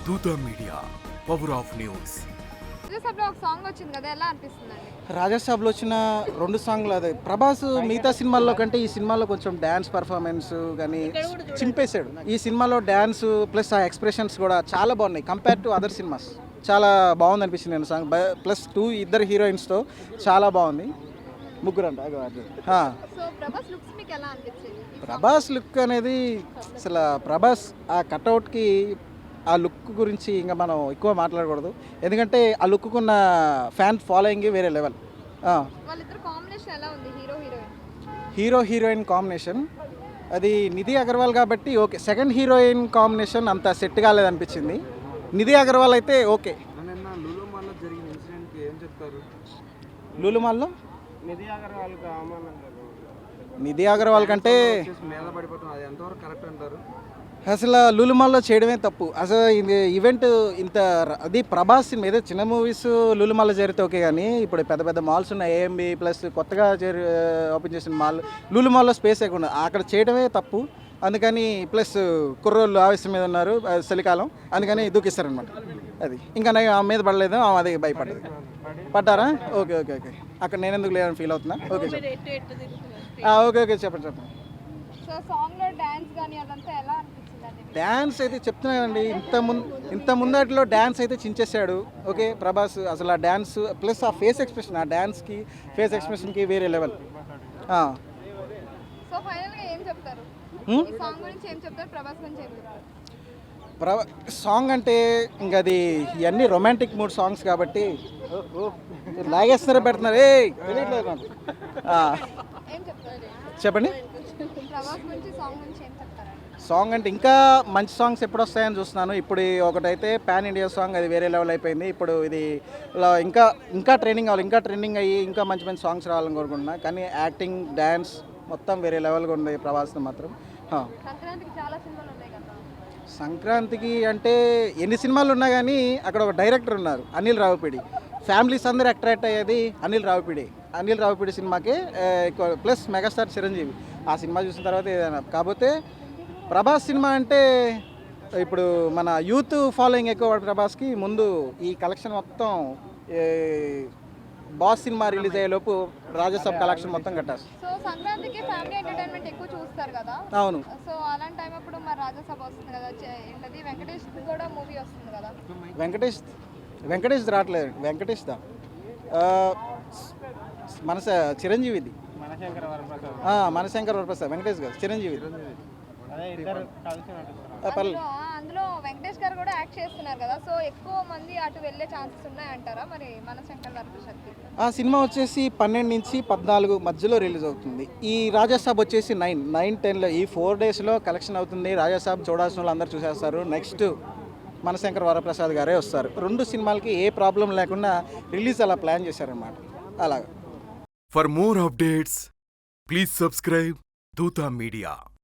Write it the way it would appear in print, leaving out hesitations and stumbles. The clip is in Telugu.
దూత మీడియా, పవర్ ఆఫ్ న్యూస్. రాజసభలో ఒక సాంగ్ వచ్చింది కదా, ఎలా అనిపిస్తుందండి? రాజాసాబ్లో వచ్చిన 2 సాంగ్లు అదే ప్రభాస్ మిగతా సినిమాల్లో కంటే ఈ సినిమాలో కొంచెం డ్యాన్స్ పర్ఫార్మెన్స్ కానీ చింపేశాడు. ఈ సినిమాలో డ్యాన్స్ ప్లస్ ఆ ఎక్స్ప్రెషన్స్ కూడా చాలా బాగున్నాయి కంపేర్ టు అదర్ సినిమాస్. చాలా బాగుంది అనిపించింది నేను సాంగ్. ప్లస్ 2 ఇద్దరు హీరోయిన్స్తో చాలా బాగుంది. ముగ్గురు అంట. సో ప్రభాస్ లుక్స్ మీకు ఎలా అనిపించింది? ప్రభాస్ లుక్ అనేది అసలు ప్రభాస్ ఆ కట్అవుట్కి ఆ లుక్ గురించి ఇంకా మనం ఎక్కువ మాట్లాడకూడదు, ఎందుకంటే ఆ లుక్కున్న ఫ్యాన్ ఫాలోయింగ్ వేరే లెవెల్. వాళ్ళిద్దరు కాంబినేషన్ ఎలా ఉంది, hero heroine? Hero heroine combination అది నిధి అగర్వాల్ కాబట్టి ఓకే. సెకండ్ హీరోయిన్ కాంబినేషన్ అంత సెట్ కాలేదనిపించింది. నిధి అగర్వాల్ అయితే ఓకే. లూలుమాల్లో జరిగిన ఇన్సిడెంట్కి ఏం చెప్తారు? లూలుమాల్లో నిధి నిధి అగర్వాల్ అగర్వాల్ కంటే మీద పడిపోతాం, అది ఎంతవరకు కరెక్ట్ అంటారు? అసలు లూలుమాల్లో చేయడమే తప్పు. అసలు ఇది ఈవెంట్ ఇంత అది ప్రభాస్ సినిమా ఏదో చిన్న మూవీస్ లూలుమాల్లో జరిగితే ఓకే, కానీ ఇప్పుడు పెద్ద పెద్ద మాల్స్ ఉన్నాయి, ఏఎంబి ప్లస్ కొత్తగా ఓపెన్ చేసిన మాల్ లూలుమాల్లో స్పేస్ లేకుండా అక్కడ చేయడమే తప్పు. అందుకని ప్లస్ కుర్రోళ్ళు ఆవేశం మీద ఉన్నారు, చలికాలం, అందుకని దూకిస్తారనమాట. అది ఇంకా నేను ఆమె మీద పడలేదు, ఆమె అది భయపడ్డది. పడ్డారా? Okay okay okay. అక్కడ నేను ఎందుకు లేదని ఫీల్ అవుతున్నా. ఓకే ఓకే ఓకే చెప్పండి చెప్పండి. సో సాంగ్ లో డాన్స్ కానీ అదంతా ఎలా అనిపించిందండి? డ్యాన్స్ అయితే చెప్తున్నానండి, ఇంత ముందటిలో డ్యాన్స్ అయితే చించేశాడు. ఓకే ప్రభాస్ అసలు ఆ డ్యాన్స్ ప్లస్ ఆ ఫేస్ ఎక్స్ప్రెషన్, ఆ డ్యాన్స్కి ఫేస్ ఎక్స్ప్రెషన్కి వేరే లెవెల్. సో ఫైనల్ గా ఏం చెప్తారు? ఈ సాంగ్ గురించి ఏం చెప్తారు, ప్రభాస్ గురించి ఏం చెప్తారు? సాంగ్ అంటే ఇంకా అది ఇవన్నీ రొమాంటిక్ మూడ్ సాంగ్స్ కాబట్టి లాగేస్తున్నారు, పెడుతున్నారు. తెలియట్లేదు నాకు. ఏం చెప్తారు చెప్పండి. ప్రభాస్ గురించి, సాంగ్ గురించి ఏం చెప్తారండి? సాంగ్ అంటే ఇంకా మంచి సాంగ్స్ ఎప్పుడు వస్తాయని చూస్తున్నాను. ఇప్పుడు ఒకటైతే పాన్ ఇండియా సాంగ్, అది వేరే లెవెల్ అయిపోయింది. ఇప్పుడు ఇది ఇలా ఇంకా ఇంకా ట్రైనింగ్ అవ్వాలి, ఇంకా ట్రెండింగ్ అయ్యి ఇంకా మంచి మంచి సాంగ్స్ రావాలని కోరుకుంటున్నా. కానీ యాక్టింగ్ డ్యాన్స్ మొత్తం వేరే లెవెల్గా ఉంది ప్రభాస్ని మాత్రం. సంక్రాంతికి చాలా సినిమాలు ఉన్నాయి కదా. సంక్రాంతికి అంటే ఎన్ని సినిమాలు ఉన్నా కానీ అక్కడ ఒక డైరెక్టర్ ఉన్నారు, అనిల్ రావిపూడి. ఫ్యామిలీస్ అందరూ అట్రాక్ట్ అయ్యేది అనిల్ రావిపూడి సినిమాకే ఎక్కువ. Plus megastar Chiranjeevi. ఆ సినిమా చూసిన తర్వాత ఏదైనా. కాకపోతే ప్రభాస్ సినిమా అంటే ఇప్పుడు మన యూత్ ఫాలోయింగ్ ఎక్కువ ప్రభాస్కి. ముందు ఈ కలెక్షన్ మొత్తం బాస్ సినిమా రిలీజ్ అయ్యేలోపు రాజసభ కలెక్షన్ మొత్తం కట్టారు. సో సంక్రాంతికి ఫ్యామిలీ ఎంటర్టైన్మెంట్ ఎక్కువ చూస్తారు కదా. అవును. సో అలాంటి టైం అప్పుడు మరి రాజసభ వస్తుంది కదా, ఏంటది వెంకటేష్ కూడా మూవీ వస్తుంది కదా. వెంకటేష్ రావట్లేదు. వెంకటేష్ దా మన చిరంజీవిది, మనశంకర్ వరప్రసాద్. వెంకటేష్ గారు చిరంజీవి. అందులో వెంకటేష్ గారు కూడా యాక్ట్ చేస్తున్నారు కదా. సో ఎక్కువ మంది అటు వెళ్ళే ఛాన్సెస్ ఉన్నాయంటారా మరి మనశంకర్ వరప్రసాద్కి? ఆ సినిమా వచ్చేసి 12 నుంచి 14 మధ్యలో రిలీజ్ అవుతుంది. ఈ రాజాసాబ్ వచ్చేసి 9, 10లో ఈ 4 డేస్లో కలెక్షన్ అవుతుంది. రాజాసాబ్ చూడాల్సిన వాళ్ళు అందరూ చూసేస్తారు. నెక్స్ట్ మనశంకర్ వరప్రసాద్ గారే వస్తారు. 2 సినిమాలకి ఏ ప్రాబ్లం లేకుండా రిలీజ్ అలా ప్లాన్ చేశారన్నమాట. అలాగా. For more updates please subscribe దూత మీడియా.